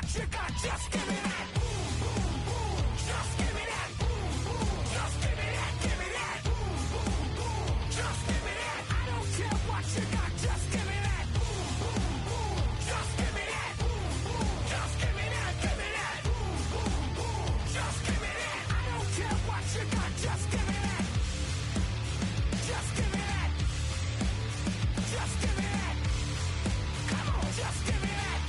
what you got, just give me that. Just give me that. Just give me that, give me that. Just give me that. I don't care what you got, just give me that. Just give me that. Just give me that, give me that. Just give me that. I don't care what you got, just give me that. Just give me that. Just give me that. Come on, just give me that.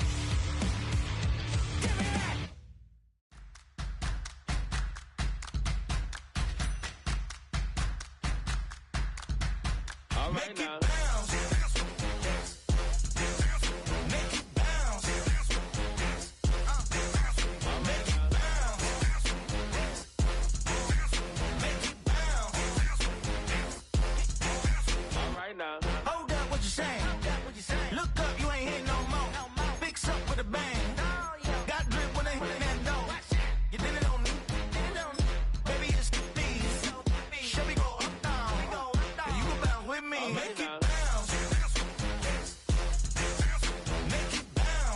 Give me that. All right now. All right now. Hold up, what you saying? Look up, you ain't hitting no more. Fix up with a bang. Got drip when they hit that door. You did it on me. Baby, it's the bees. Show me go up, down. And you go bounce with me. Make it bounce. Make it bounce. Make it bounce. Make it bounce.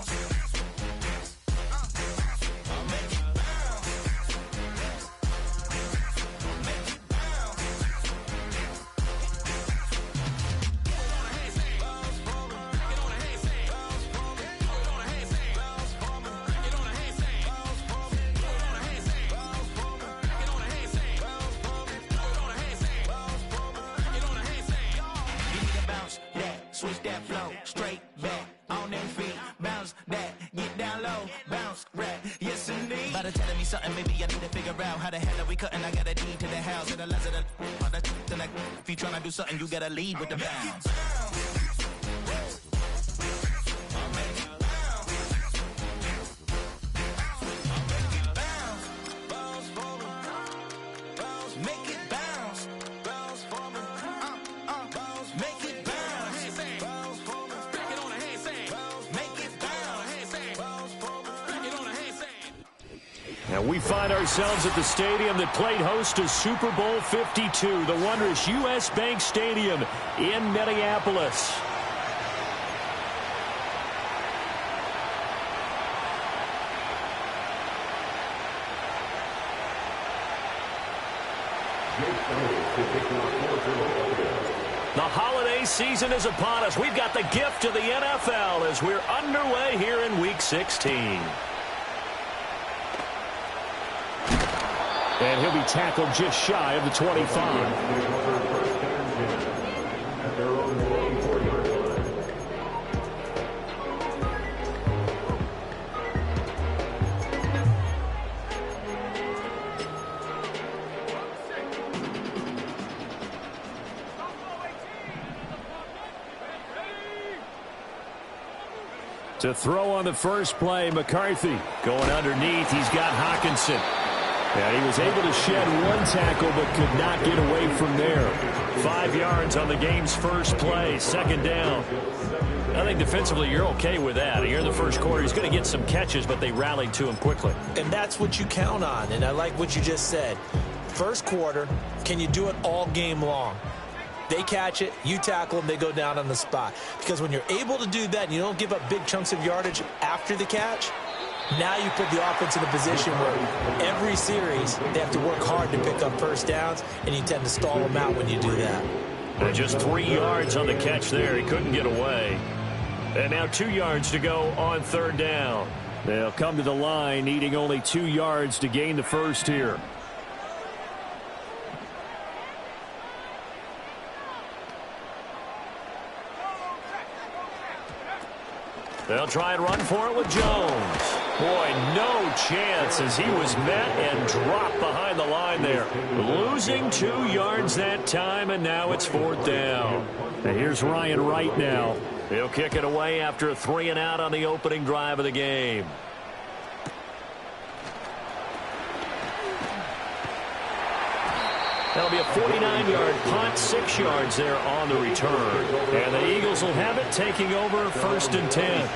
You need to bounce that, switch that flow, straight back on them feet, bounce that, get down low, bounce right, yes indeed. By the telling me something, maybe I need to figure out how the hell are we cutting. I got a deed to the house, and the less of the if you tryna do something, you gotta lead with the bounce. Make it bounce. Bounce for me. Make it bounce. Back it on a handstand. Make it bounce. Back it on a handstand. And we find ourselves at the stadium that played host to Super Bowl 52, the wondrous U.S. Bank Stadium in Minneapolis. The holiday season is upon us. We've got the gift of the NFL as we're underway here in Week 16. And he'll be tackled just shy of the 25. To throw on the first play, McCarthy going underneath. He's got Hockenson. And he was able to shed one tackle but could not get away from there. 5 yards on the game's first play, second down. I think defensively you're okay with that. Here in the first quarter, he's going to get some catches, but they rallied to him quickly. And that's what you count on, and I like what you just said. First quarter, can you do it all game long? They catch it, you tackle them, they go down on the spot. Because when you're able to do that and you don't give up big chunks of yardage after the catch, now you put the offense in a position where every series they have to work hard to pick up first downs, and you tend to stall them out when you do that. And just 3 yards on the catch there. He couldn't get away. And now 2 yards to go on third down. They'll come to the line needing only 2 yards to gain the first here. They'll try and run for it with Jones. Boy, no chance as he was met and dropped behind the line there. Losing 2 yards that time, and now it's fourth down. And here's Ryan Wright now. He'll kick it away after a 3-and-out on the opening drive of the game. That'll be a 49-yard punt, 6 yards there on the return. And the Eagles will have it, taking over first and 10.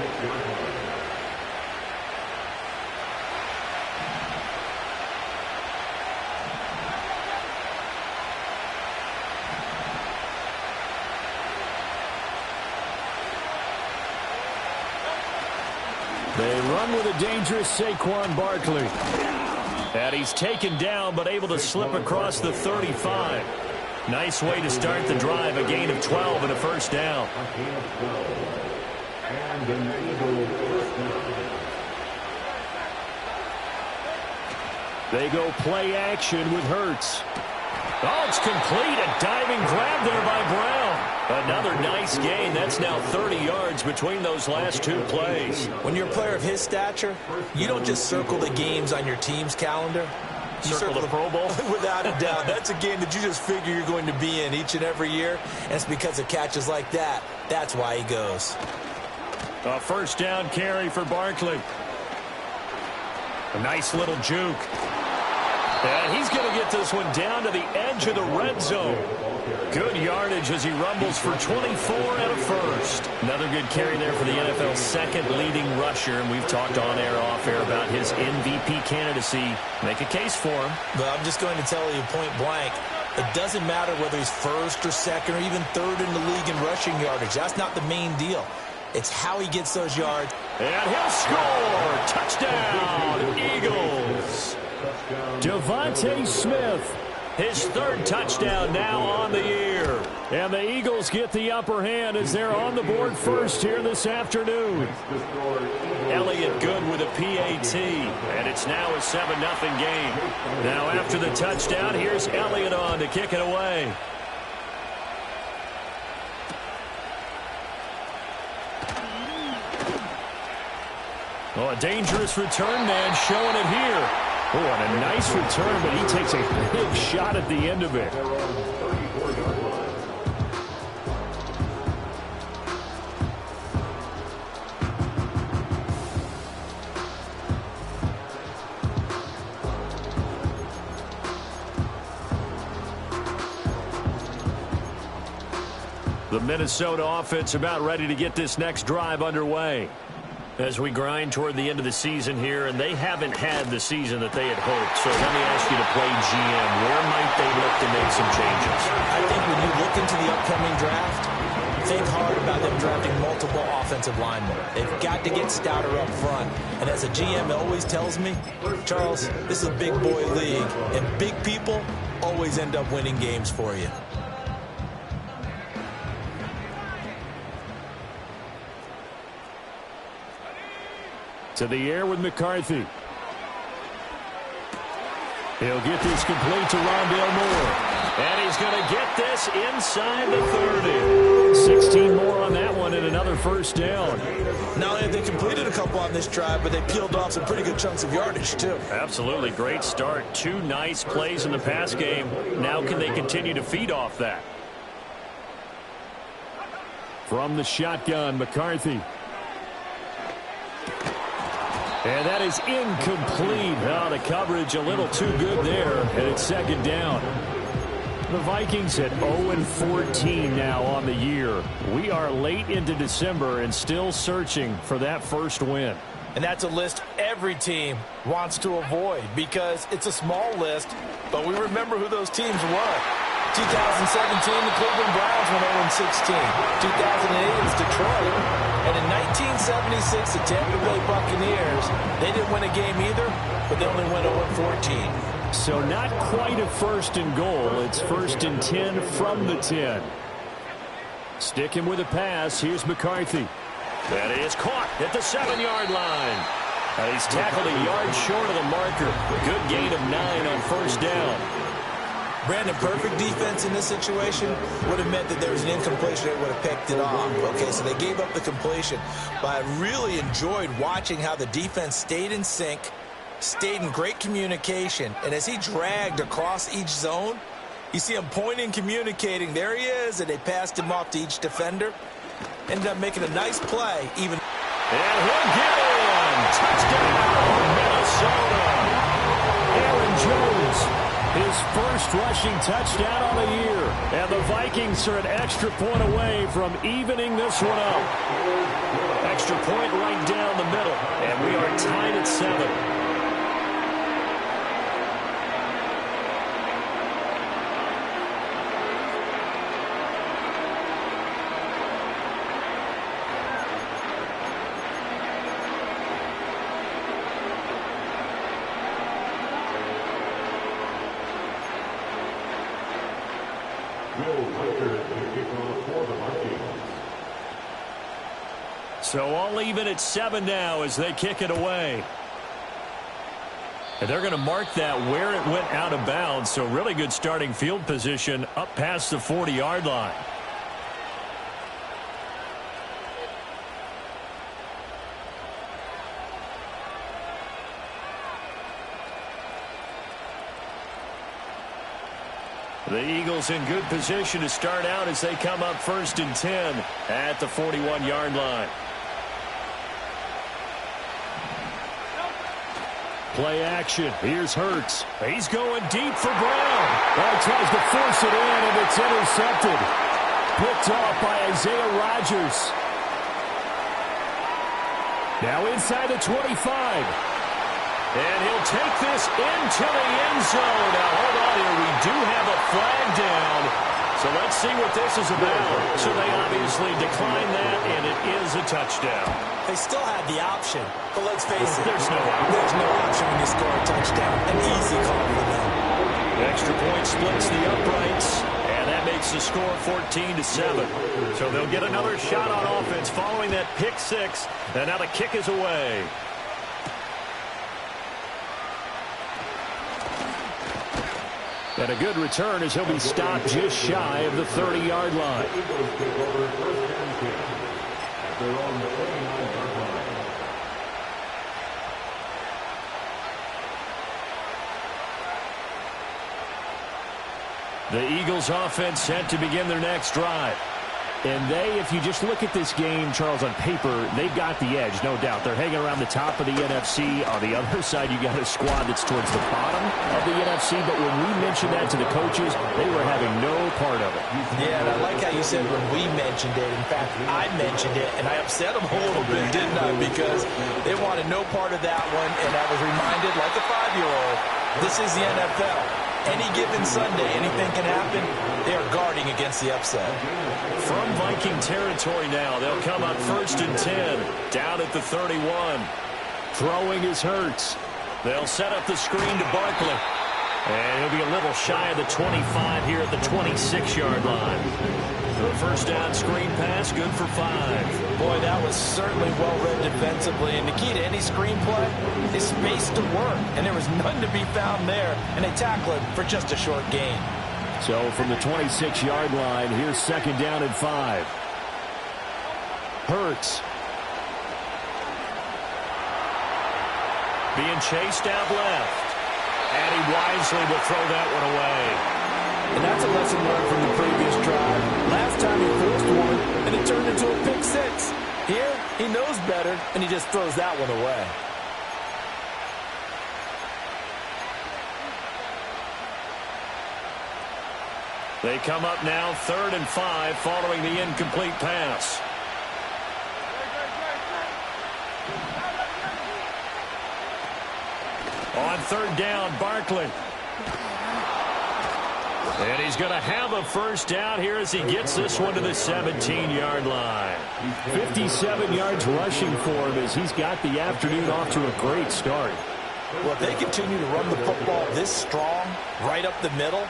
They run with a dangerous Saquon Barkley. And he's taken down but able to slip across the 35. Nice way to start the drive, a gain of 12 and a first down. They go play action with Hurts. Oh, it's complete. A diving grab there by Brown. Another nice gain. That's now 30 yards between those last two plays. When you're a player of his stature, you don't just circle the games on your team's calendar. You circle the Pro Bowl? Without a doubt. That's a game that you just figure you're going to be in each and every year. And it's because of catches like that. That's why he goes. A first down carry for Barkley. A nice little juke. And he's going to get this one down to the edge of the red zone. Good yardage as he rumbles for 24 and a first. Another good carry there for the NFL's second leading rusher. And we've talked on air, off air about his MVP candidacy. Make a case for him. But I'm just going to tell you point blank, it doesn't matter whether he's first or second or even third in the league in rushing yardage. That's not the main deal. It's how he gets those yards. And he'll score. Touchdown, Eagles. Devontae Smith, his third touchdown now on the year. And the Eagles get the upper hand as they're on the board first here this afternoon. Elliott good with a PAT, and it's now a 7-0 game. Now after the touchdown, here's Elliott on to kick it away. Oh, a dangerous return man showing it here. Oh, and a nice return, but he takes a big shot at the end of it. The Minnesota offense about ready to get this next drive underway. As we grind toward the end of the season here, and they haven't had the season that they had hoped. So let me ask you to play GM. Where might they look to make some changes? I think when you look into the upcoming draft, think hard about them drafting multiple offensive linemen. They've got to get stouter up front. And as a GM always tells me, Charles, this is a big boy league, and big people always end up winning games for you. To the air with McCarthy. He'll get this complete to Rondale Moore. And he's going to get this inside the 30. 16 more on that one and another first down. Not only have they completed a couple on this drive, but they peeled off some pretty good chunks of yardage, too. Absolutely. Great start. Two nice plays in the pass game. Now can they continue to feed off that? From the shotgun, McCarthy. And that is incomplete. Oh, the coverage a little too good there, and it's second down. The Vikings at 0-14 now on the year. We are late into December and still searching for that first win. And that's a list every team wants to avoid because it's a small list, but we remember who those teams were. 2017, the Cleveland Browns went 0-16. 2008, it was Detroit. And in 1976, the Tampa Bay Buccaneers, they didn't win a game either, but they only went 0-14. So not quite a first and goal. It's first and 10 from the 10. Sticking with a pass, here's McCarthy. That is caught at the 7-yard line. And he's tackled a yard short of the marker. Good gain of 9 on first down. Brandon, perfect defense in this situation would have meant that there was an incompletion that would have picked it off. Okay, so they gave up the completion. But I really enjoyed watching how the defense stayed in sync, stayed in great communication. And as he dragged across each zone, you see him pointing, communicating. There he is, and they passed him off to each defender. Ended up making a nice play. And he'll get in. Touchdown, Minnesota. Aaron Jones. His first rushing touchdown on the year. And the Vikings are an extra point away from evening this one up. Extra point right down the middle. And we are tied at 7. So all even at 7 now as they kick it away. And they're going to mark that where it went out of bounds. So really good starting field position up past the 40-yard line. The Eagles in good position to start out as they come up 1st and 10 at the 41-yard line. Play action. Here's Hurts. He's going deep for Brown. He tries to force it in, and it's intercepted. Picked off by Isaiah Rodgers. Now inside the 25. And he'll take this into the end zone. Now, hold on here. We do have a flag down. So let's see what this is about. So they obviously declined that, and it is a touchdown. They still had the option, but let's face it. There's no option. There's no option when you score a touchdown. An easy call for them. Extra point splits the uprights, and that makes the score 14-7. So they'll get another shot on offense following that pick six, and now the kick is away. And a good return as he'll be stopped just shy of the 30-yard line. The Eagles offense set to begin their next drive. And if you just look at this game, Charles, on paper, they've got the edge, no doubt. They're hanging around the top of the NFC. On the other side, you got a squad that's towards the bottom of the NFC. But when we mentioned that to the coaches, they were having no part of it. Yeah, and I like how you said when we mentioned it. In fact, I mentioned it, and I upset them a little bit, didn't I? Because they wanted no part of that one, and I was reminded, like a 5-year-old, this is the NFL. Any given Sunday, anything can happen. They are guarding against the upset. From Viking territory now, they'll come up 1st and 10, down at the 31. Throwing is Hurts. They'll set up the screen to Barkley. And he'll be a little shy of the 25 here at the 26-yard line. The first down screen pass, good for 5. Boy, that was certainly well-read defensively. And the key to any screenplay is space to work. And there was none to be found there. And they tackle it for just a short gain. So from the 26-yard line, here's 2nd down and 5. Hurts. Being chased out left. And he wisely will throw that one away. And that's a lesson learned from the previous drive. Last time he forced one, and it turned into a pick six. Here, he knows better, and he just throws that one away. They come up now 3rd and 5 following the incomplete pass. On 3rd down, Barkley. And he's going to have a first down here as he gets this one to the 17-yard line. 57 yards rushing for him as he's got the afternoon off to a great start. Well, if they continue to run the football this strong, right up the middle,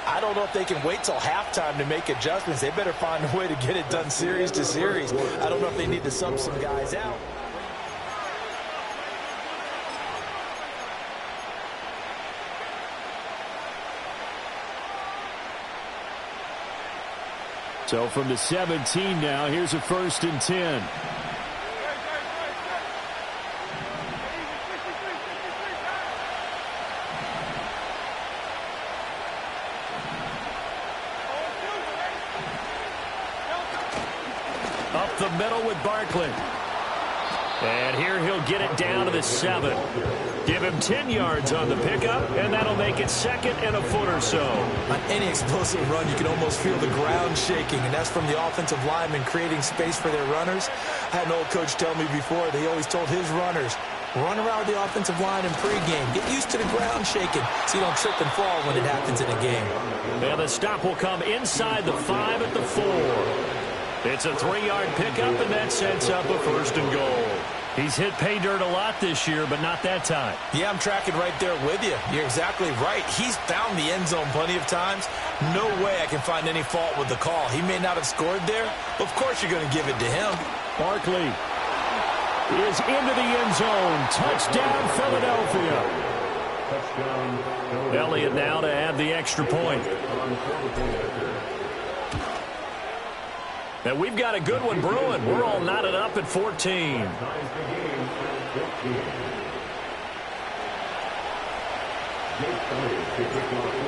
I don't know if they can wait till halftime to make adjustments. They better find a way to get it done series to series. I don't know if they need to sub some guys out. So from the 17 now, here's a 1st and 10. Up the middle with Barkley. And here he'll get it down to the 7. Give him 10 yards on the pickup, and that'll make it 2nd and a foot or so. On any explosive run, you can almost feel the ground shaking, and that's from the offensive linemen creating space for their runners. I had an old coach tell me before that he always told his runners, run around the offensive line in pregame. Get used to the ground shaking so you don't trip and fall when it happens in a game. And the stop will come inside the 5 at the 4. It's a 3-yard pickup, and that sets up a 1st and goal. He's hit pay dirt a lot this year, but not that time. Yeah, I'm tracking right there with you. You're exactly right. He's found the end zone plenty of times, No way I can find any fault with the call. He may not have scored there. Of course you're going to give it to him. Barkley is into the end zone. Touchdown, Philadelphia. Elliott now to add the extra point. And we've got a good one brewing. We're all knotted up at 14.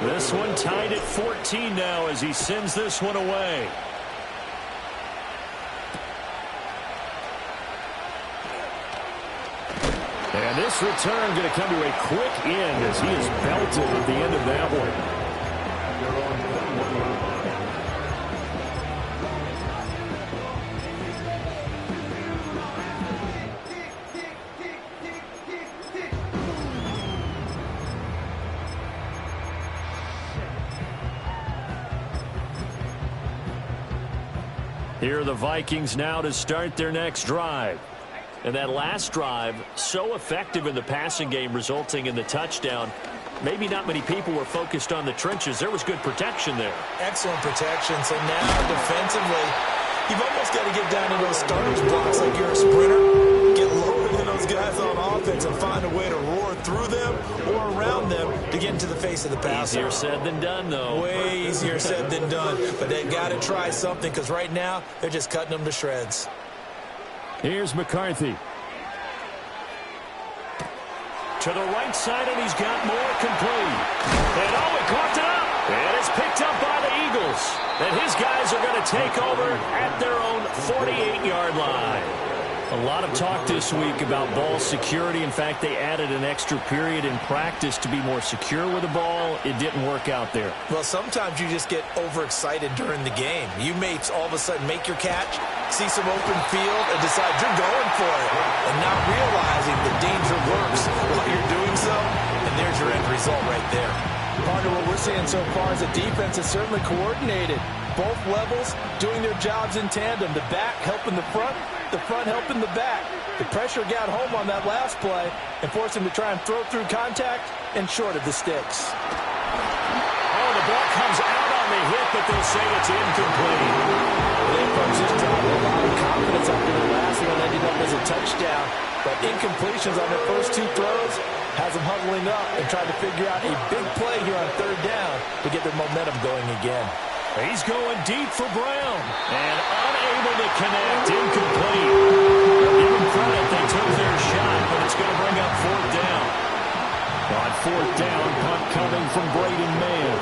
This one tied at 14 now as he sends this one away. And this return going to come to a quick end as he is belted at the end of that one. Here are the Vikings now to start their next drive. And that last drive, so effective in the passing game, resulting in the touchdown. Maybe not many people were focused on the trenches. There was good protection there. Excellent protection. So now defensively, you've almost got to get down to those starters blocks like you're a sprinter. Get lower than those guys on offense and find a way to roar through them or around them to get into the face of the passer. Easier said than done, though. Way easier said than done. But they've got to try something because right now they're just cutting them to shreds. Here's McCarthy. To the right side, and he's got more complete. And he caught it up. And it's picked up by the Eagles. And his guys are going to take over at their own 48-yard line. A lot of talk this week about ball security. In fact, they added an extra period in practice to be more secure with the ball. It didn't work out there. Well, sometimes you just get overexcited during the game. You may all of a sudden make your catch, see some open field, and decide you're going for it, and not realizing the danger lurks while you're doing so, and there's your end result right there. Partner, what we're seeing so far is the defense is certainly coordinated. Both levels doing their jobs in tandem. The back helping the front helping the back. The pressure got home on that last play and forced him to try and throw through contact and short of the sticks. Oh, the ball comes out on the hit, but they'll say it's incomplete. They approached this drive with a lot of confidence after the last one ended up as a touchdown. But incompletions on their first two throws has them huddling up and trying to figure out a big play here on third down to get their momentum going again. He's going deep for Brown. And unable to connect. Incomplete. Give them credit. They took their shot, but it's going to bring up fourth down. On fourth down, punt coming from Braden Mann.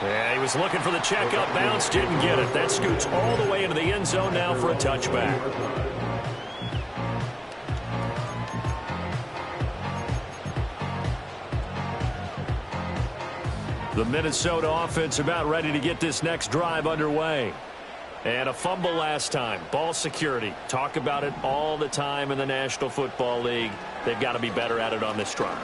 Yeah, he was looking for the check up bounce, didn't get it. That scoots all the way into the end zone now for a touchback. The Minnesota offense about ready to get this next drive underway. And a fumble last time. Ball security. Talk about it all the time in the National Football League. They've got to be better at it on this drive.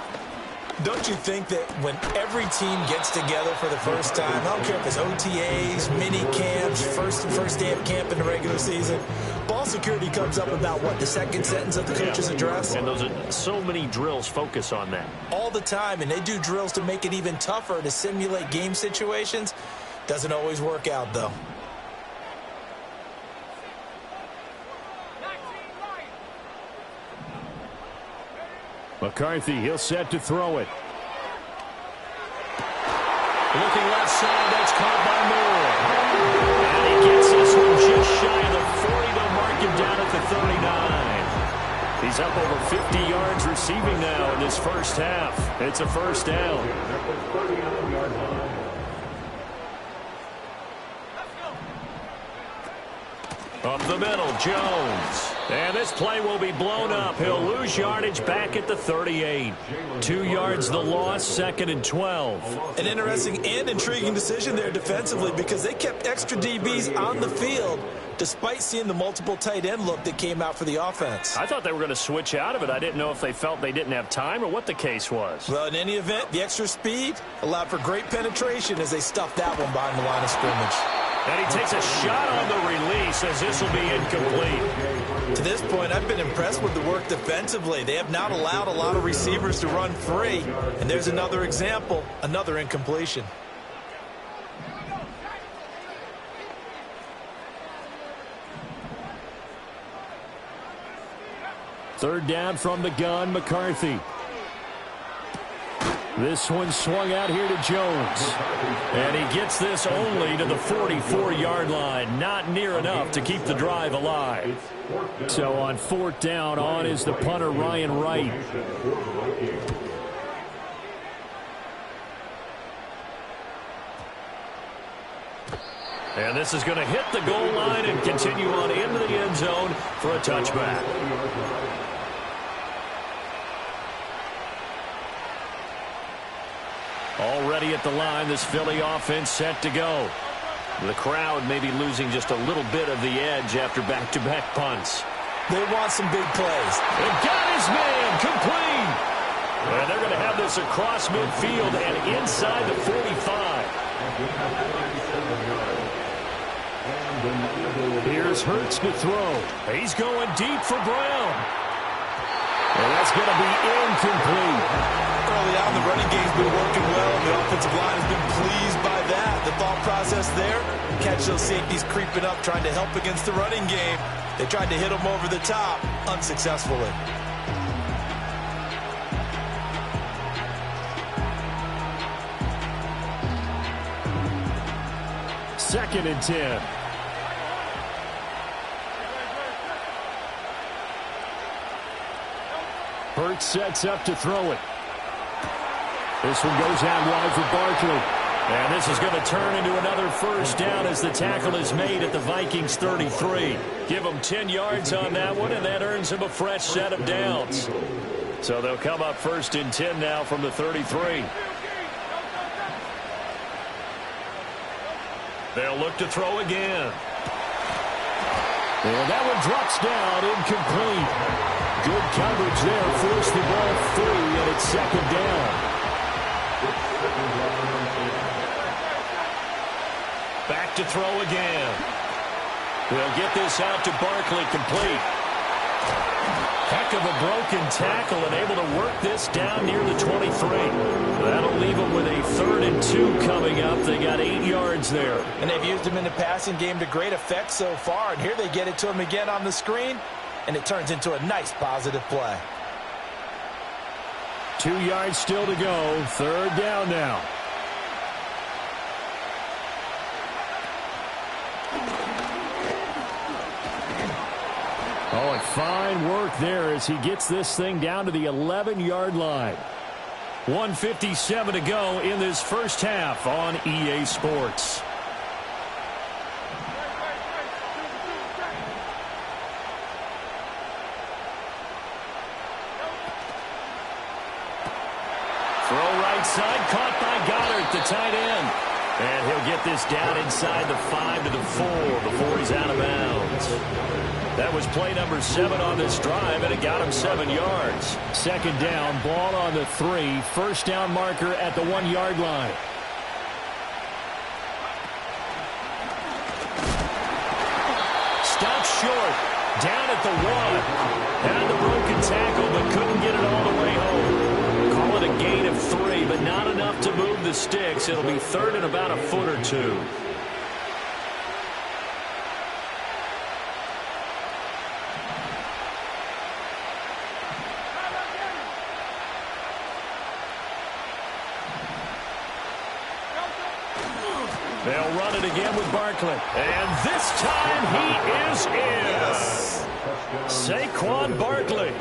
Don't you think that when every team gets together for the first time, I don't care if it's OTAs, mini camps, first day of camp in the regular season, ball security comes up about what, the second sentence of the coach's address? And those are so many drills focus on that. All the time, and they do drills to make it even tougher to simulate game situations. Doesn't always work out, though. McCarthy, he'll set to throw it. Looking left side, that's caught by Moore. And he gets this one just shy of the 40. They'll mark him down at the 39. He's up over 50 yards receiving now in this first half. It's a first down. Up the middle, Jones. And this play will be blown up. He'll lose yardage back at the 38. 2 yards the loss, second and 12. An interesting and intriguing decision there defensively because they kept extra DBs on the field despite seeing the multiple tight end look that came out for the offense. I thought they were going to switch out of it. I didn't know if they felt they didn't have time or what the case was. Well, in any event, the extra speed allowed for great penetration as they stuffed that one behind the line of scrimmage. And he takes a shot on the release as this will be incomplete. To this point, I've been impressed with the work defensively. They have not allowed a lot of receivers to run free. And there's another example, another incompletion. Third down from the gun, McCarthy. This one swung out here to Jones. And he gets this only to the 44-yard line. Not near enough to keep the drive alive. So on fourth down, on is the punter, Ryan Wright. And this is going to hit the goal line and continue on into the end zone for a touchback. Already at the line, this Philly offense set to go. The crowd may be losing just a little bit of the edge after back-to-back punts. They want some big plays. And got his man complete. And they're going to have this across midfield and inside the 45. Here's Hurts to throw. He's going deep for Brown. And that's going to be incomplete. Early on, the running game's been working well, and the offensive line has been pleased by that. The thought process there, catch those safeties creeping up, trying to help against the running game. They tried to hit them over the top, unsuccessfully. Second and 10. Hurts sets up to throw it. This one goes out wide for Barkley. And this is going to turn into another first down as the tackle is made at the Vikings 33. Give them 10 yards on that one, and that earns them a fresh set of downs. So they'll come up first and 10 now from the 33. They'll look to throw again. And that one drops down, incomplete. Good coverage there, forced the ball free, and it's second down. Back to throw again. They'll get this out to Barkley, complete. Heck of a broken tackle and able to work this down near the 23. That'll leave them with a 3rd and 2 coming up. They got 8 yards there. And they've used him in the passing game to great effect so far. And here they get it to him again on the screen, and it turns into a nice positive play. 2 yards still to go. Third down now. Oh, and fine work there as he gets this thing down to the 11-yard line. 1:57 to go in this first half on EA Sports. Throw right side, caught by Goddard, the tight end. And he'll get this down inside the 5 to the 4 before he's out of bounds. That was play number 7 on this drive, and it got him 7 yards. Second down, ball on the 3. First down marker at the 1-yard line. Stopped short, down at the 1. Had the broken tackle, but couldn't get it all the way home. Call it a gain of 3, but not enough to move the sticks. It'll be third and about a foot or 2. They'll run it again with Barkley. And this time he is in. Yes. Saquon Barkley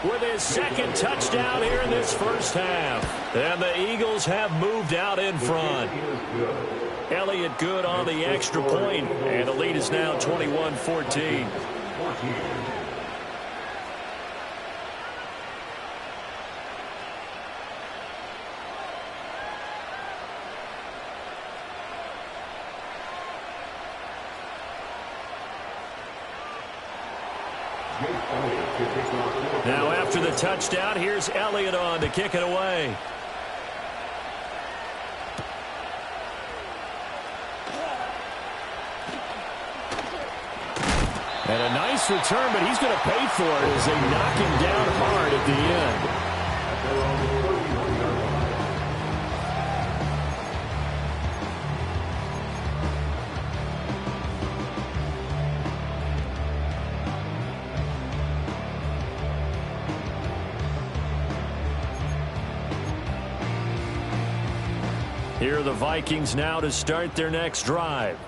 with his second touchdown here in this first half. And the Eagles have moved out in front. Elliott good on the extra point, and the lead is now 21-14. Now after the touchdown, here's Elliott on to kick it away. And a nice nice return, but he's going to pay for it as they knock him down hard at the end. Here are the Vikings now to start their next drive.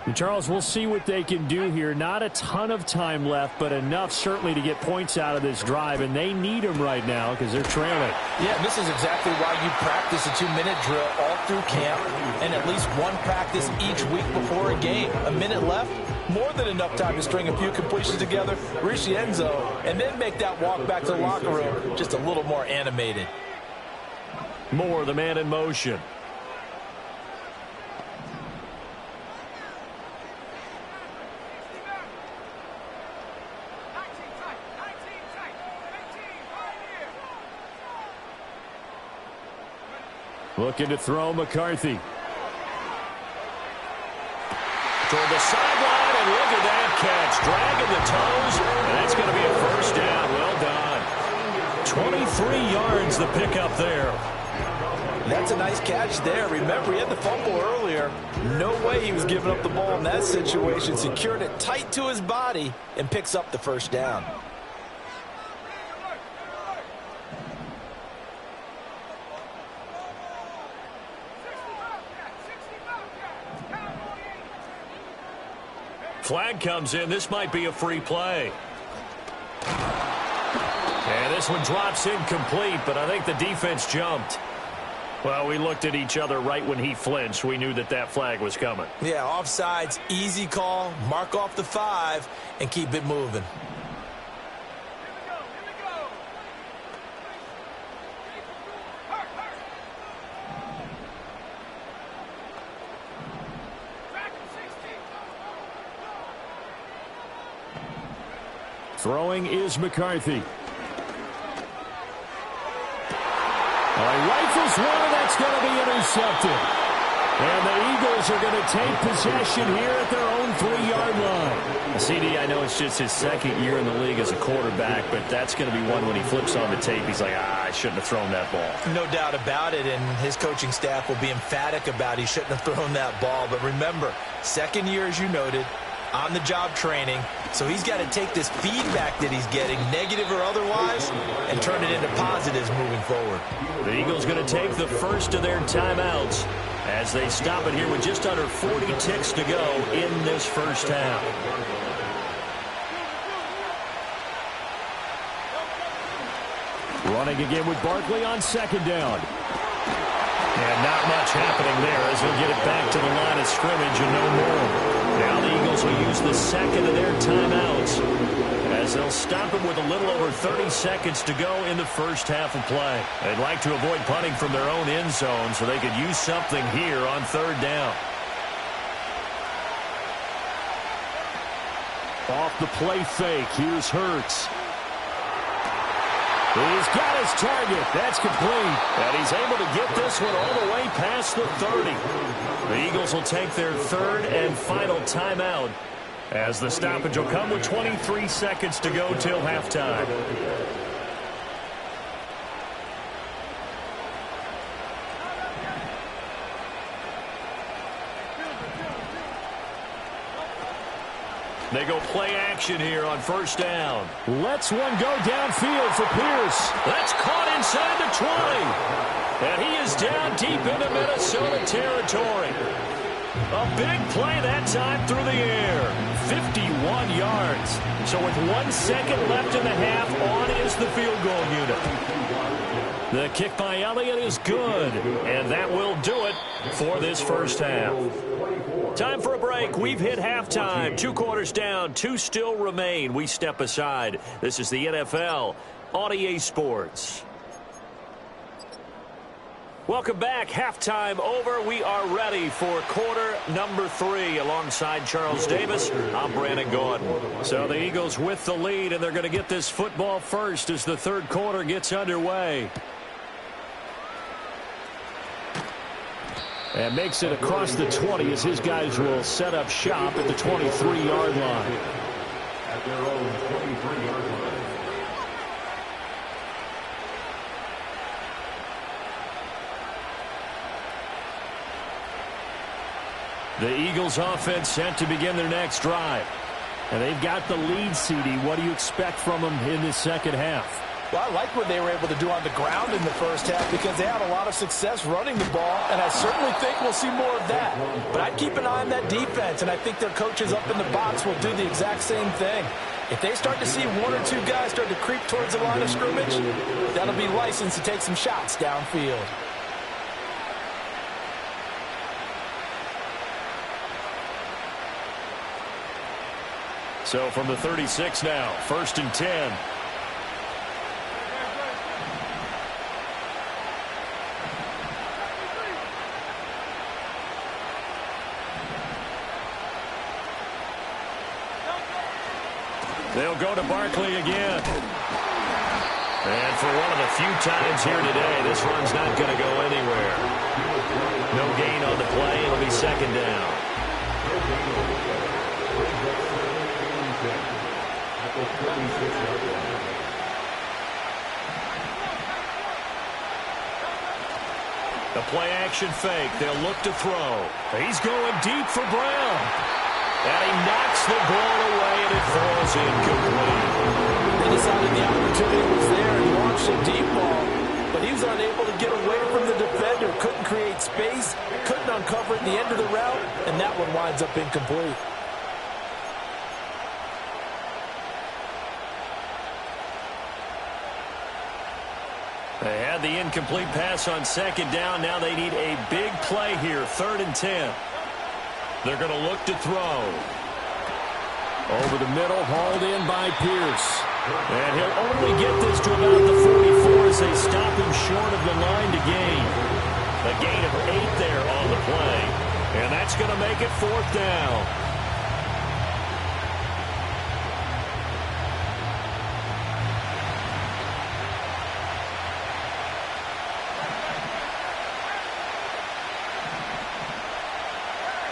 And Charles, we'll see what they can do here. Not a ton of time left, but enough certainly to get points out of this drive, and they need them right now because they're trailing. Yeah, and this is exactly why you practice a 2-minute drill all through camp and at least one practice each week before a game. A minute left, more than enough time to string a few completions together, reach the end zone, and then make that walk back to the locker room just a little more animated. Moore, the man in motion. Looking to throw McCarthy. Toward the sideline, and look at that catch. Dragging the toes, and that's going to be a first down. Well done. 23 yards the pickup there. That's a nice catch there. Remember, he had the fumble earlier. No way he was giving up the ball in that situation. Secured it tight to his body and picks up the first down. Flag comes in. This might be a free play. And this one drops incomplete, but I think the defense jumped. Well, we looked at each other right when he flinched. We knew that that flag was coming. Yeah, offsides, easy call. Mark off the 5 and keep it moving. Throwing is McCarthy. Well, he rifles one, and that's going to be intercepted. And the Eagles are going to take possession here at their own 3-yard line. CD, I know it's just his second year in the league as a quarterback, but that's going to be one when he flips on the tape. He's like, I shouldn't have thrown that ball. No doubt about it, and his coaching staff will be emphatic about he shouldn't have thrown that ball. But remember, second year, as you noted, on-the-job training, so he's got to take this feedback that he's getting, negative or otherwise, and turn it into positives moving forward. The Eagles going to take the first of their timeouts as they stop it here with just under 40 ticks to go in this first half. Running again with Barkley on second down. And not much happening there as he'll get it back to the line of scrimmage and no more. Now the Eagles will use the second of their timeouts as they'll stop him with a little over 30 seconds to go in the first half of play. They'd like to avoid punting from their own end zone so they could use something here on third down. Off the play fake, here's Hurts. He's got his target. That's complete. And he's able to get this one all the way past the 30. The Eagles will take their third and final timeout as the stoppage will come with 23 seconds to go till halftime. They go play action here on first down. Lets one go downfield for Pierce. That's caught inside the 20. And he is down deep into Minnesota territory. A big play that time through the air. 51 yards. So with 1 second left in the half, on is the field goal unit. The kick by Elliott is good. And that will do it for this first half. Time for a break. We've hit halftime. 2 quarters down. 2 still remain. We step aside. This is the NFL on EA Sports. Welcome back. Halftime over. We are ready for quarter number 3 alongside Charles Davis. I'm Brandon Gordon. So the Eagles with the lead, and they're going to get this football first as the third quarter gets underway. And makes it across the 20 as his guys will set up shop at the 23-yard line. at their own 23-yard line. The Eagles offense set to begin their next drive. And they've got the lead, CD. What do you expect from them in this second half? Well, I like what they were able to do on the ground in the first half because they had a lot of success running the ball, and I certainly think we'll see more of that. But I'd keep an eye on that defense, and I think their coaches up in the box will do the exact same thing. If they start to see one or two guys start to creep towards the line of scrimmage, that'll be licensed to take some shots downfield. So from the 36 now, 1st and 10. They'll go to Barkley again. And for one of the few times here today, this run's not going to go anywhere. No gain on the play. It'll be second down. The play-action fake. They'll look to throw. He's going deep for Brown. And he knocks the ball away, and it falls incomplete. They decided the opportunity was there and launched a deep ball, but he was unable to get away from the defender, couldn't create space, couldn't uncover at the end of the route, and that one winds up incomplete. They had the incomplete pass on second down. Now they need a big play here, 3rd and 10. They're going to look to throw. Over the middle, hauled in by Pierce. And he'll only get this to about the 44 as they stop him short of the line to gain. A gain of 8 there on the play. And that's going to make it 4th down.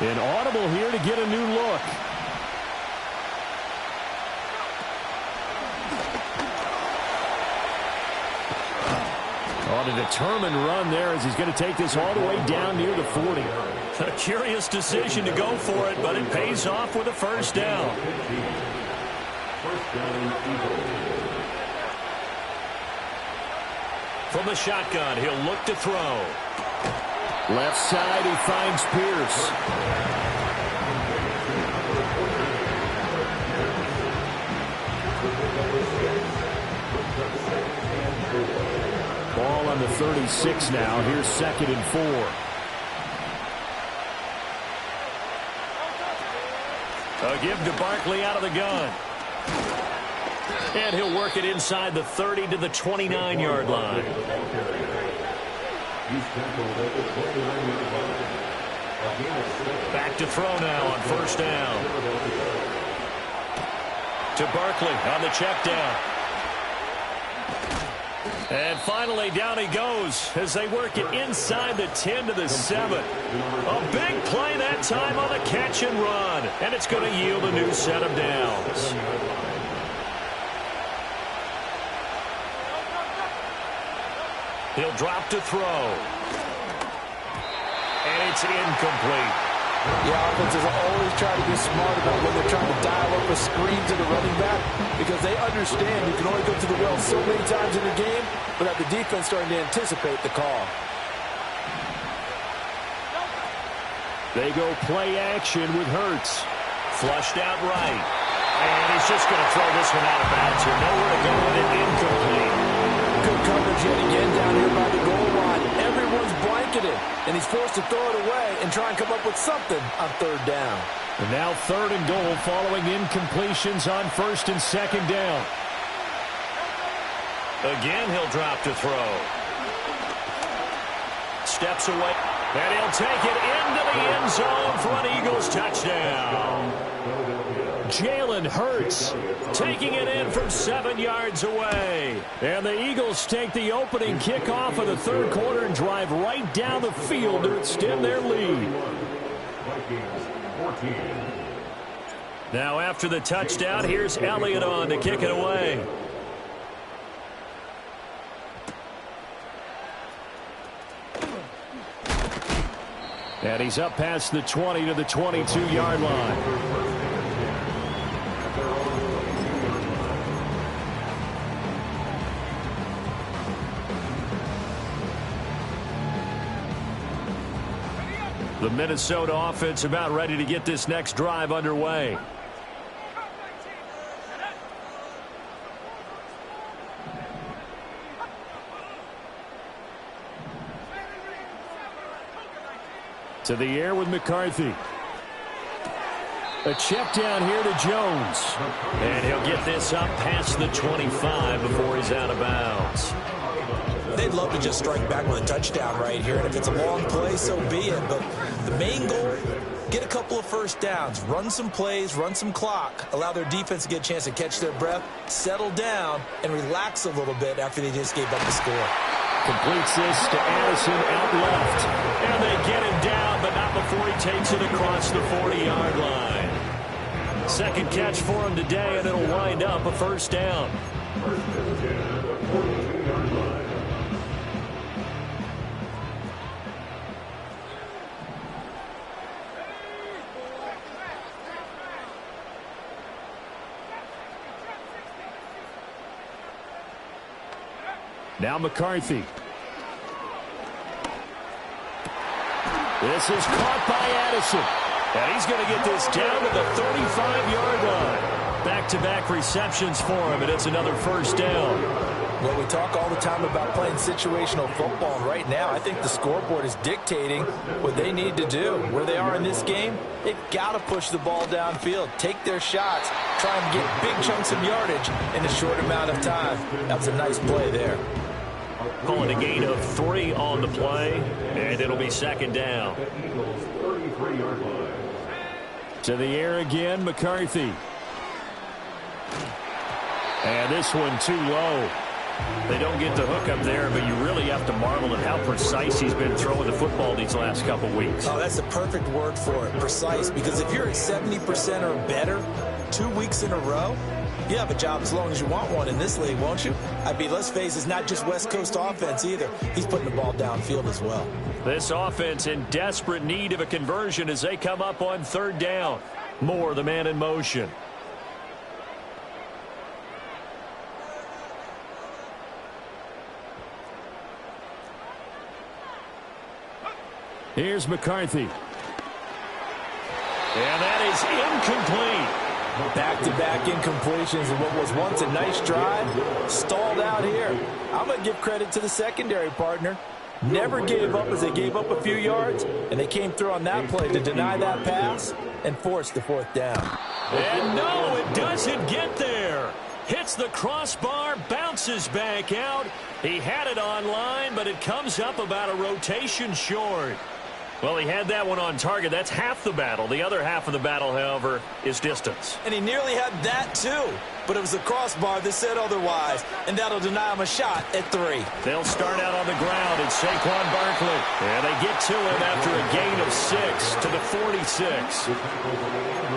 An audible here to get a new look. On a determined run there as he's going to take this all the way down near the 40. A curious decision to go for it, but it pays off with a 1st down. From the shotgun, he'll look to throw. Left side, he finds Pierce. Ball on the 36 now. Here's 2nd and 4. A give to Barkley out of the gun. And he'll work it inside the 30 to the 29-yard line. Back to throw now on 1st down. To Barkley on the check down. And finally down he goes as they work it inside the 10 to the 7. A big play that time on the catch and run. And it's going to yield a new set of downs. He'll drop to throw. And it's incomplete. The offenses always try to be smart about when they're trying to dial up a screen to the running back because they understand you can only go to the well so many times in the game without the defense starting to anticipate the call. They go play action with Hurts. Flushed out right. And he's just going to throw this one out of bounds here. Nowhere to go with it. Incomplete. Good coverage yet again down here by the goal line. Everyone's blanketed, and he's forced to throw it away and try and come up with something on 3rd down. And now 3rd and goal following incompletions on 1st and 2nd down. Again, he'll drop to throw. Steps away, and he'll take it into the end zone for an Eagles touchdown. Jalen Hurts taking it in from 7 yards away. And the Eagles take the opening kickoff of the 3rd quarter and drive right down the field to extend their lead. Now after the touchdown, here's Elliott on to kick it away. And he's up past the 20 to the 22-yard line. The Minnesota offense about ready to get this next drive underway. To the air with McCarthy. A check down here to Jones. And he'll get this up past the 25 before he's out of bounds. They'd love to just strike back with a touchdown right here, and if it's a long play, so be it. But the main goal, get a couple of first downs, run some plays, run some clock, allow their defense to get a chance to catch their breath, settle down, and relax a little bit after they just gave up the score. Completes this to Addison out left. And they get him down, but not before he takes it across the 40-yard line. Second catch for him today, and it'll wind up a first down. Now McCarthy. This is caught by Addison. And he's going to get this down to the 35-yard line. Back-to-back receptions for him, and it's another first down. Well, we talk all the time about playing situational football, and right now I think the scoreboard is dictating what they need to do. Where they are in this game, they've got to push the ball downfield, take their shots, try and get big chunks of yardage in a short amount of time. That was a nice play there. Calling a gain of 3 on the play, and it'll be second down. To the air again, McCarthy. And this one too low. They don't get the hook up there, but you really have to marvel at how precise he's been throwing the football these last couple weeks. Oh, that's the perfect word for it, precise, because if you're at 70% or better 2 weeks in a row, you have a job as long as you want one in this league, won't you? I mean, let's face it, it's not just West Coast offense either. He's putting the ball downfield as well. This offense in desperate need of a conversion as they come up on third down. Moore, the man in motion. Here's McCarthy. And that is incomplete. Back-to-back incompletions and what was once a nice drive stalled out here. I'm going to give credit to the secondary partner. Never gave up as they gave up a few yards, and they came through on that play to deny that pass and force the fourth down. And no, it doesn't get there. Hits the crossbar, bounces back out. He had it on line, but it comes up about a rotation short. Well, he had that one on target. That's half the battle. The other half of the battle, however, is distance. And he nearly had that, too. But it was the crossbar that said otherwise, and that'll deny him a shot at 3. They'll start out on the ground at Saquon Barkley. And they get to him after a gain of 6 to the 46.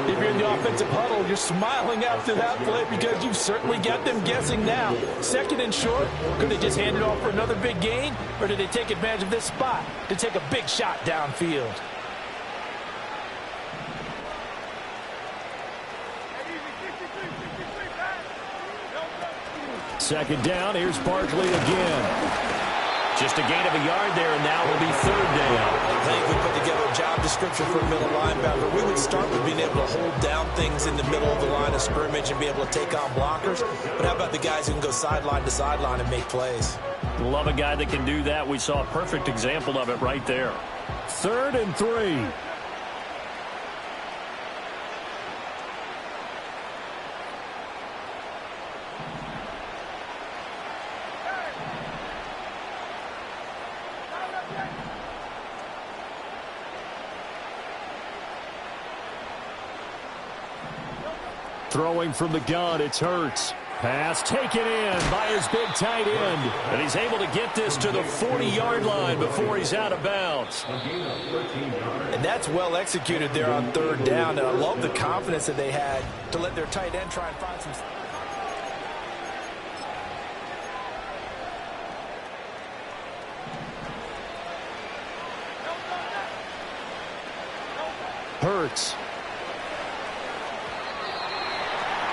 If you're in the offensive huddle, you're smiling after that play because you've certainly got them guessing now. Second and short, could they just hand it off for another big gain? Or did they take advantage of this spot to take a big shot downfield? Second down, here's Barkley again. Just a gain of a yard there, and now will be third down. I think we put together a job description for a middle linebacker. We would start with being able to hold down things in the middle of the line of scrimmage and be able to take on blockers. But how about the guys who can go sideline to sideline and make plays? Love a guy that can do that. We saw a perfect example of it right there. 3rd and 3. Throwing from the gun, it's Hurts. Pass taken in by his big tight end. And he's able to get this to the 40-yard line before he's out of bounds. And that's well executed there on third down. And I love the confidence that they had to let their tight end try and find some... Hurts.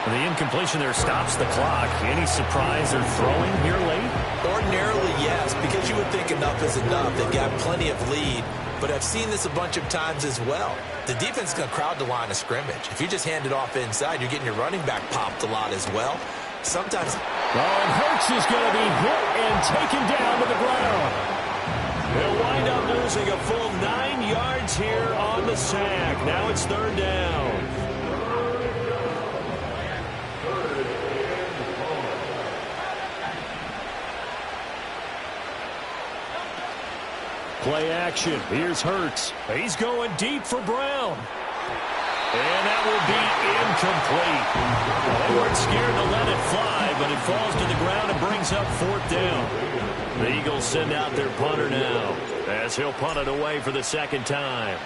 And the incompletion there stops the clock. Any surprise they're throwing here late? Ordinarily, yes, because you would think enough is enough. They've got plenty of lead, but I've seen this a bunch of times as well. The defense is going to crowd the line of scrimmage. If you just hand it off inside, you're getting your running back popped a lot as well. Sometimes... And Hurts is going to be hit and taken down to the ground. They'll wind up losing a full 9 yards here on the sack. Now it's third down. Play action. Here's Hurts. He's going deep for Brown. And that will be incomplete. They weren't scared to let it fly, but it falls to the ground and brings up fourth down. The Eagles send out their punter now, as he'll punt it away for the second time.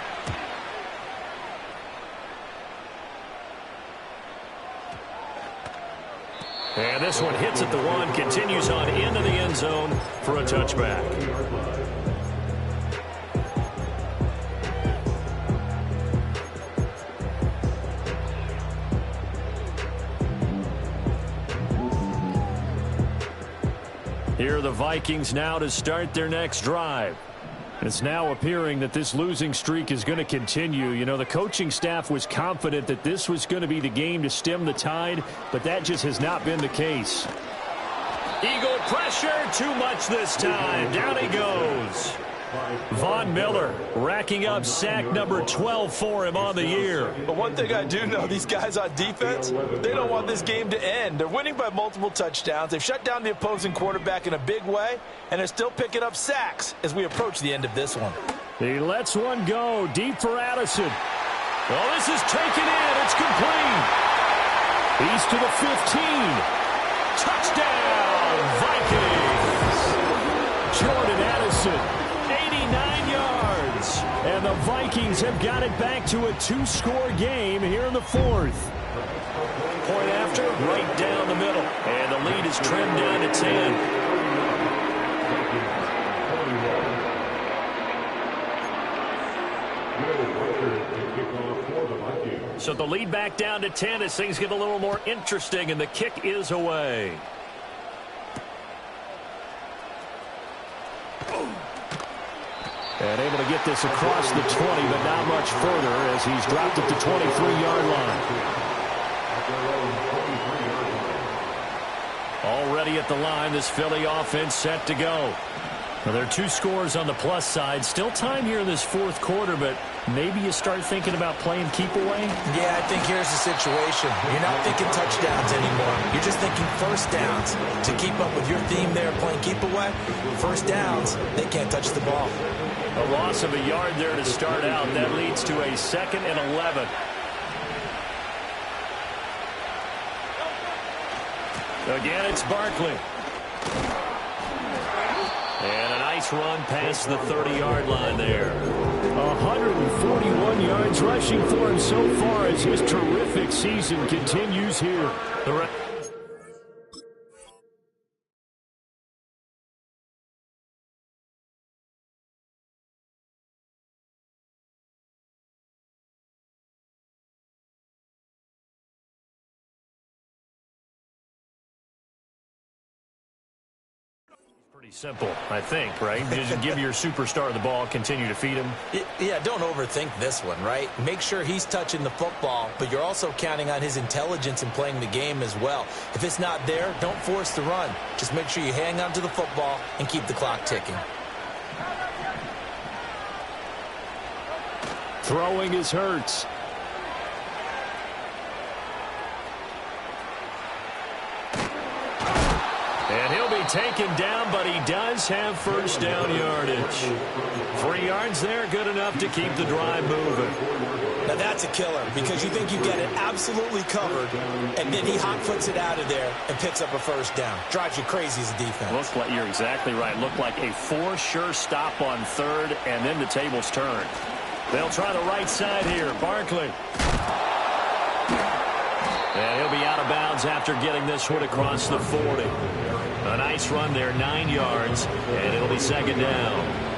And this one hits at the one, continues on into the end zone for a touchback. Here are the Vikings now to start their next drive. It's now appearing that this losing streak is going to continue. You know, the coaching staff was confident that this was going to be the game to stem the tide, but that just has not been the case. Eagle pressure, too much this time. Down he goes. Von Miller racking up sack number 12 for him on the year. But one thing I do know, these guys on defense, they don't want this game to end. They're winning by multiple touchdowns. They've shut down the opposing quarterback in a big way, and they're still picking up sacks as we approach the end of this one. He lets one go deep for Addison. Well, this is taken in. It's complete. He's to the 15. Touchdown, Vikings. Jordan Addison. 89 yards. And the Vikings have got it back to a 2-score game here in the fourth. Point after, right down the middle. And the lead is trimmed down to 10. So the lead back down to 10 as things get a little more interesting, and the kick is away. And able to get this across the 20, but not much further as he's dropped at the 23-yard line. Already at the line, this Philly offense set to go. Well, there are 2 scores on the plus side. Still time here in this fourth quarter, but maybe you start thinking about playing keep away? Yeah, I think here's the situation. You're not thinking touchdowns anymore. You're just thinking first downs. To keep up with your theme there, playing keep away, first downs, they can't touch the ball. A loss of a yard there to start out. That leads to a 2nd and 11. Again, it's Barkley. And a nice run past the 30-yard line there. 141 yards rushing for him so far as his terrific season continues here. Pretty simple, I think, right? Just give your superstar the ball, continue to feed him. Yeah, don't overthink this one, right? Make sure he's touching the football, but you're also counting on his intelligence in playing the game as well. If it's not there, don't force the run. Just make sure you hang on to the football and keep the clock ticking. Throwing is Hurts. And he'll be taken down, but he does have first down yardage. 3 yards there, good enough to keep the drive moving. Now that's a killer because you think you get it absolutely covered, and then he hot foots it out of there and picks up a first down. Drives you crazy as a defense. Looks like you're exactly right. Looked like a for-sure stop on third, and then the tables turned. They'll try the right side here. Barkley. And he'll be out of bounds after getting this one across the 40. A nice run there, 9 yards, and it'll be second down.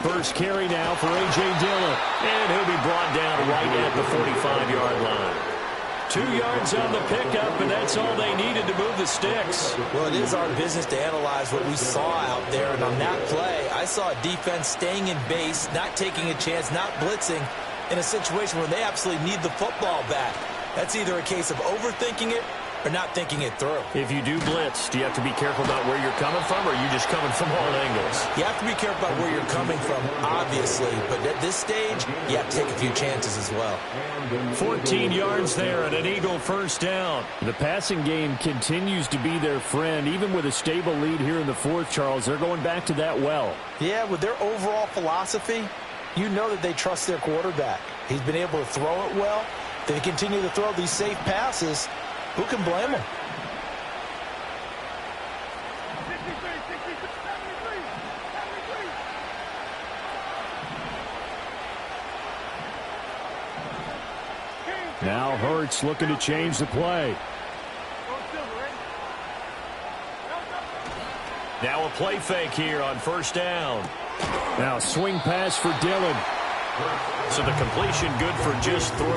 First carry now for A.J. Dillon. And he'll be brought down right at the 45-yard line. 2 yards on the pickup, and that's all they needed to move the sticks. Well, it is our business to analyze what we saw out there. And on that play, I saw a defense staying in base, not taking a chance, not blitzing in a situation where they absolutely need the football back. That's either a case of overthinking it or not thinking it through. If you do blitz, do you have to be careful about where you're coming from, or are you just coming from all angles? You have to be careful about where you're coming from, obviously. But at this stage, you have to take a few chances as well. 14 yards there and an Eagle first down. The passing game continues to be their friend. Even with a stable lead here in the fourth, Charles, they're going back to that well. Yeah, with their overall philosophy, you know that they trust their quarterback. He's been able to throw it well. They continue to throw these safe passes. Who can blame him? Now Hurts looking to change the play. Now a play fake here on first down. Now swing pass for Dillon. So the completion good for just 3.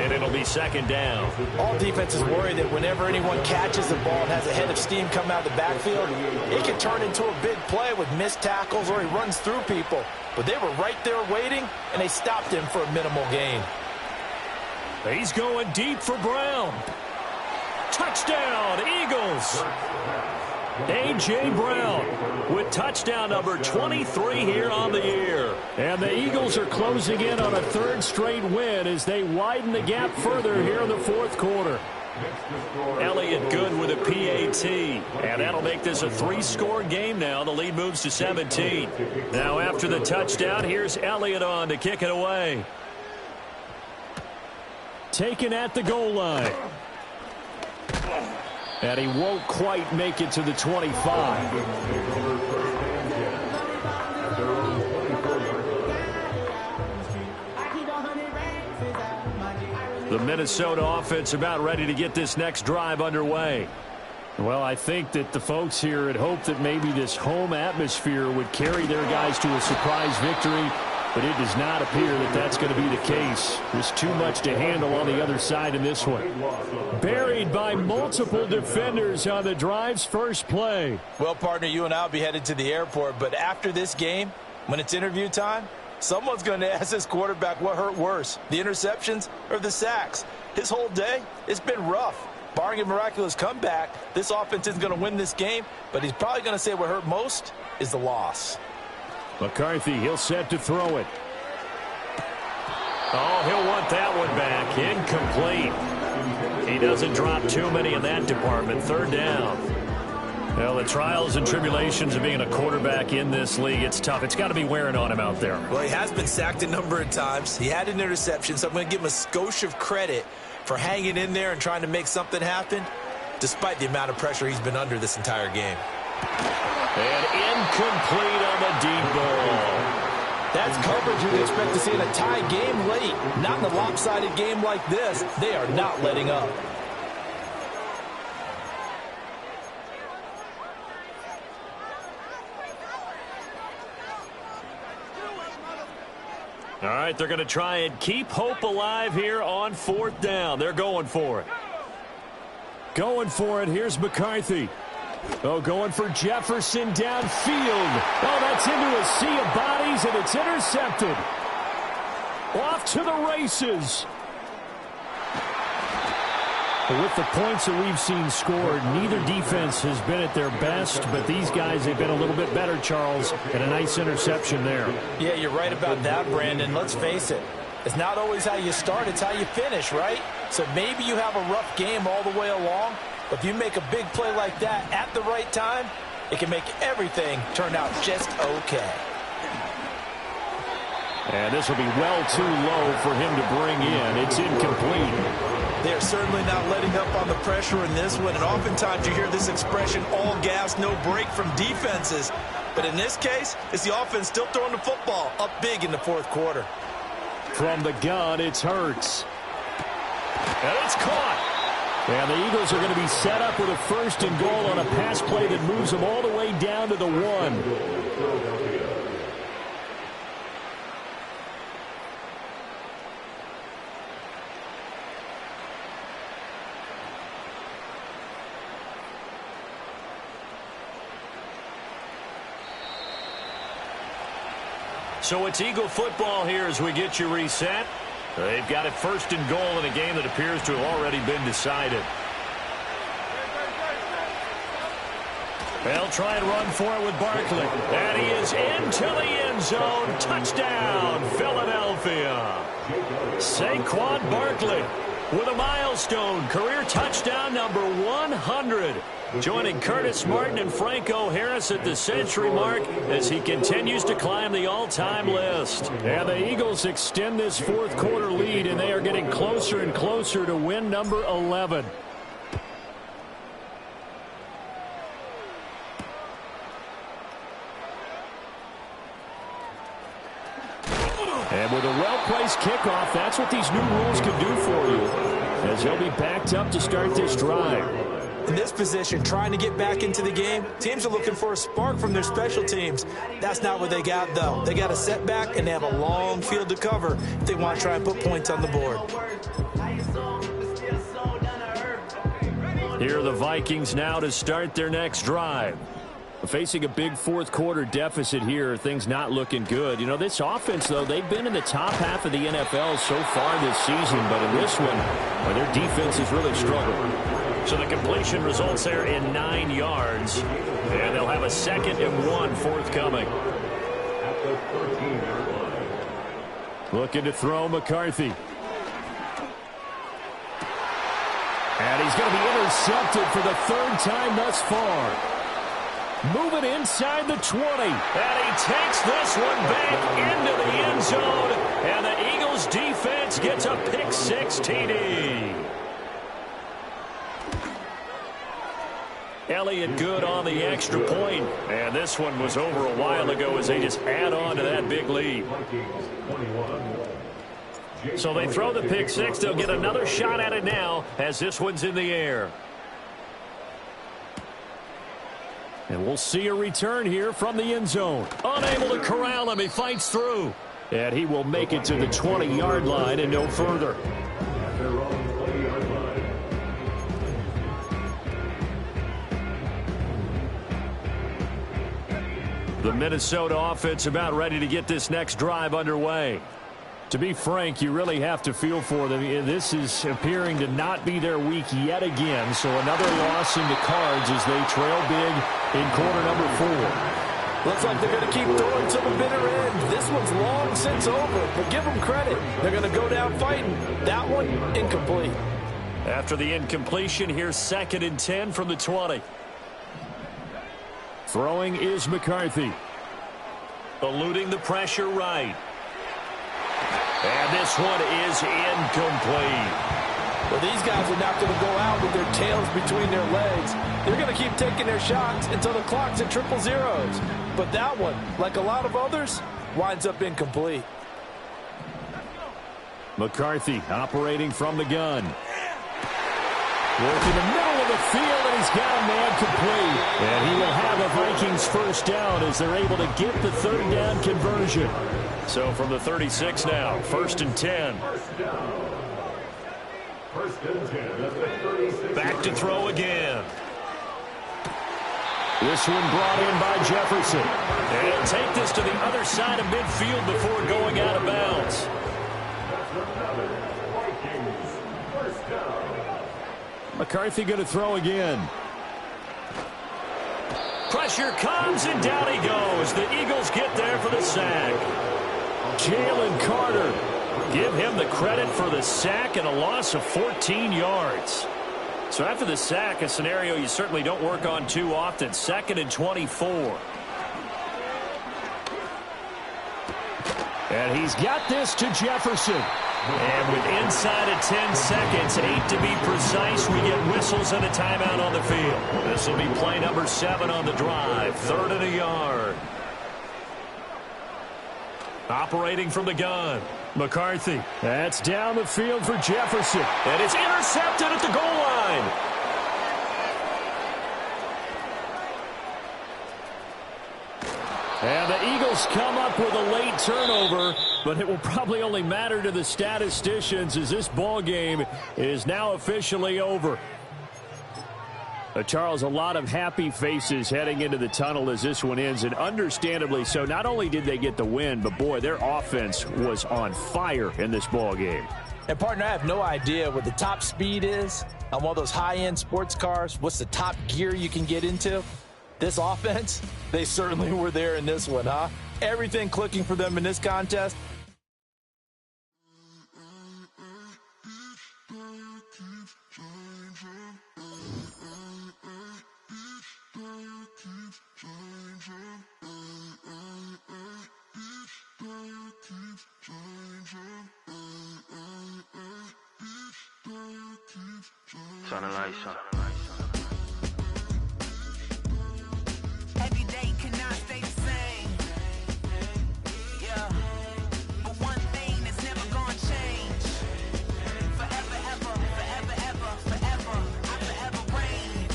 And it'll be second down. All defenses worry that whenever anyone catches the ball and has a head of steam come out of the backfield, it can turn into a big play with missed tackles or he runs through people. But they were right there waiting, and they stopped him for a minimal gain. He's going deep for Brown. Touchdown, Eagles. A.J. Brown with touchdown number 23 here on the year. And the Eagles are closing in on a 3rd straight win as they widen the gap further here in the fourth quarter. Elliott good with a PAT. And that'll make this a 3-score game now. The lead moves to 17. Now after the touchdown, here's Elliott on to kick it away. Taken at the goal line. And he won't quite make it to the 25. The Minnesota offense about ready to get this next drive underway. Well, I think that the folks here had hoped that maybe this home atmosphere would carry their guys to a surprise victory. But it does not appear that that's going to be the case. There's too much to handle on the other side in this one. Buried by multiple defenders on the drive's first play. Well, partner, you and I will be headed to the airport. But after this game, when it's interview time, someone's going to ask this quarterback what hurt worse, the interceptions or the sacks. His whole day, it's been rough. Barring a miraculous comeback, this offense isn't going to win this game. But he's probably going to say what hurt most is the loss. McCarthy, he'll set to throw it. Oh, he'll want that one back. Incomplete. He doesn't drop too many in that department. 3rd down. Well, the trials and tribulations of being a quarterback in this league, it's tough. It's got to be wearing on him out there. Well, he has been sacked a number of times. He had an interception, so I'm going to give him a skosh of credit for hanging in there and trying to make something happen, despite the amount of pressure he's been under this entire game. And incomplete on the deep ball. That's coverage you'd expect to see in a tie game late. Not in a lopsided game like this. They are not letting up. All right, they're going to try and keep hope alive here on 4th down. They're going for it. Going for it. Here's McCarthy. Oh, going for Jefferson downfield. Oh, that's into a sea of bodies, and it's intercepted. Off to the races. But with the points that we've seen scored, neither defense has been at their best, but these guys have been a little bit better, Charles, and a nice interception there. Yeah, you're right about that, Brandon. Let's face it. It's not always how you start, it's how you finish, right? So maybe you have a rough game all the way along, but if you make a big play like that at the right time, it can make everything turn out just okay. And this will be well too low for him to bring in. It's incomplete. They're certainly not letting up on the pressure in this one, and oftentimes you hear this expression, all gas, no break from defenses. But in this case, it's the offense still throwing the football up big in the fourth quarter. From the gun, it's Hurts. And it's caught. And the Eagles are going to be set up with a 1st and goal on a pass play that moves them all the way down to the 1. So it's Eagle football here as we get you reset. They've got it 1st and goal in a game that appears to have already been decided. They'll try and run for it with Barkley. And he is into the end zone. Touchdown, Philadelphia. Saquon Barkley with a milestone. Career touchdown number 100. Joining Curtis Martin and Franco Harris at the century mark as he continues to climb the all-time list. And the Eagles extend this fourth quarter lead, and they are getting closer and closer to win number 11. And with a well-placed kickoff, that's what these new rules can do for you, as he'll be backed up to start this drive. In this position, trying to get back into the game, teams are looking for a spark from their special teams. That's not what they got, though. They got a setback, and they have a long field to cover if they want to try and put points on the board. Here are the Vikings now to start their next drive. Facing a big fourth quarter deficit here, things not looking good. You know, this offense, though, they've been in the top half of the NFL so far this season, but in this one, well, their defense has really struggled. So the completion results there in 9 yards, and they'll have a 2nd and 1 forthcoming. Looking to throw McCarthy. And he's going to be intercepted for the 3rd time thus far. Moving inside the 20. And he takes this one back into the end zone. And the Eagles defense gets a pick-6 TD. Elliott good on the extra point. And this one was over a while ago as they just add on to that big lead. So they throw the pick-6. They'll get another shot at it now as this one's in the air. And we'll see a return here from the end zone. Unable to corral him. He fights through. And he will make it to the 20-yard line and no further. The Minnesota offense about ready to get this next drive underway. To be frank, you really have to feel for them. This is appearing to not be their week yet again. So another loss in the cards as they trail big in quarter number 4. Looks like they're going to keep throwing to the bitter end. This one's long since over, but give them credit. They're going to go down fighting. That one, incomplete. After the incompletion, here's 2nd and 10 from the 20. Throwing is McCarthy. Eluding the pressure right. And this one is incomplete. Well, these guys are not going to go out with their tails between their legs. They're going to keep taking their shots until the clock's at 000. But that one, like a lot of others, winds up incomplete. McCarthy operating from the gun. Working the middle of the field, and he's got a man complete. And he will have a Vikings first down as they're able to get the 3rd down conversion. So from the 36 now, 1st and 10. Back to throw again. This one brought in by Jefferson. And he'll take this to the other side of midfield before going out of bounds. McCarthy going to throw again. Pressure comes, and down he goes. The Eagles get there for the sack. Jalen Carter. Give him the credit for the sack and a loss of 14 yards. So after the sack, a scenario you certainly don't work on too often. 2nd and 24. And he's got this to Jefferson. And with inside of 10 seconds, 8 to be precise, we get whistles and a timeout on the field. This will be play number 7 on the drive. 3rd and a yard. Operating from the gun, McCarthy. That's down the field for Jefferson. And it's intercepted at the goal line. And the Eagles come up with a late turnover, but it will probably only matter to the statisticians as this ball game is now officially over. Charles, a lot of happy faces heading into the tunnel as this one ends, and understandably so. Not only did they get the win, but boy, their offense was on fire in this ball game. And partner, I have no idea what the top speed is on one of those high-end sports cars. What's the top gear you can get into? This offense, they certainly were there in this one, huh? Everything clicking for them in this contest. Turn the lights on. Every day cannot stay the same. Yeah. But one thing that's never gonna change. Forever, ever, forever, ever, forever. I forever reign.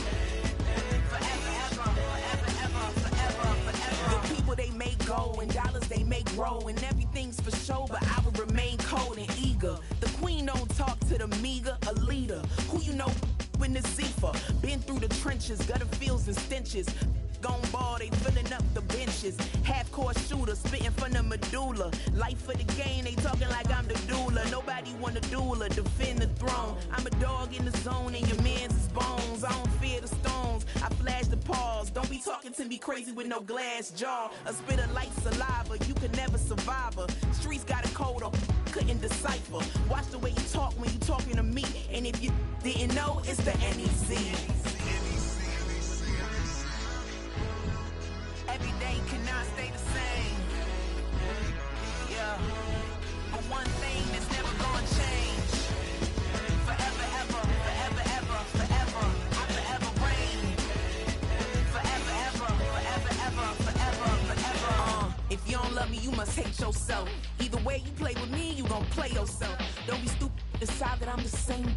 Forever, ever, forever, ever, forever, forever. The people they make go and dollars they make grow, and everything's for show, but I will remain cold and eager. The queen don't talk to the meager, a leader who you know in the Zephyr. Been through the trenches, gutter fields and stenches. Gone ball, they filling up the benches. Half-court shooter, spitting from the medulla. Life for the game, they talking like I'm the doula. Nobody want a doula, defend the throne. I'm a dog in the zone, and your man's is bones. I don't fear the stones, I flash the paws. Don't be talking to me crazy with no glass jaw. A spit of light saliva, you could never survive her. Streets got a code up, couldn't decipher. Watch the way you talk when you talking to me. And if you didn't know, it's the NEC. Every day cannot stay the same. Yeah. But one thing that's never gonna change. Forever, ever, forever, ever, forever. I forever reign. Forever, ever, forever, ever, forever, forever. If you don't love me, you must hate yourself. Either way you play with me, you gon' play yourself. Don't be stupid, decide that I'm the same.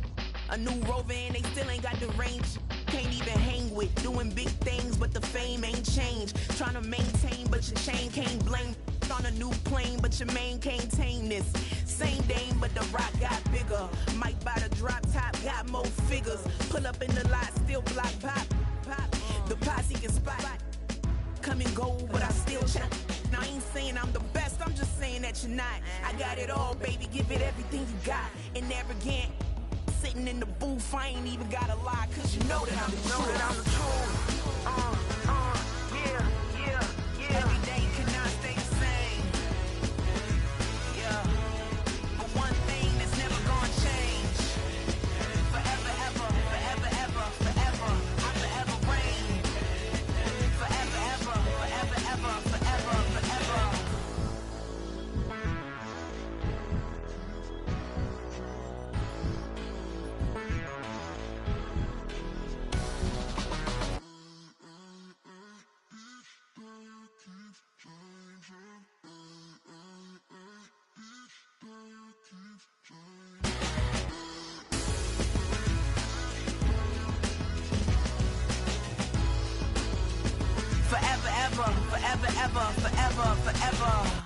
A new Rover and they still ain't got the range. Can't even hang with, doing big things, but the fame ain't changed. Trying to maintain, but your chain can't blame. On a new plane, but your main can't tame this. Same dame, but the rock got bigger. Might buy the drop top, got more figures. Pull up in the lot, still block pop. The posse can spot. Come and go, but I still check. Now I ain't saying I'm the best, I'm just saying that you're not. I got it all, baby, give it everything you got. And arrogant. Sitting in the booth, I ain't even gotta lie, cause you know that I'm the truth. Yeah. Every day cannot stay the same. Yeah. But one thing that's never gonna change. Forever, ever, forever, ever, forever. I forever reign. Forever, ever, forever, ever, forever, forever. Forever, ever, forever, ever, forever, forever.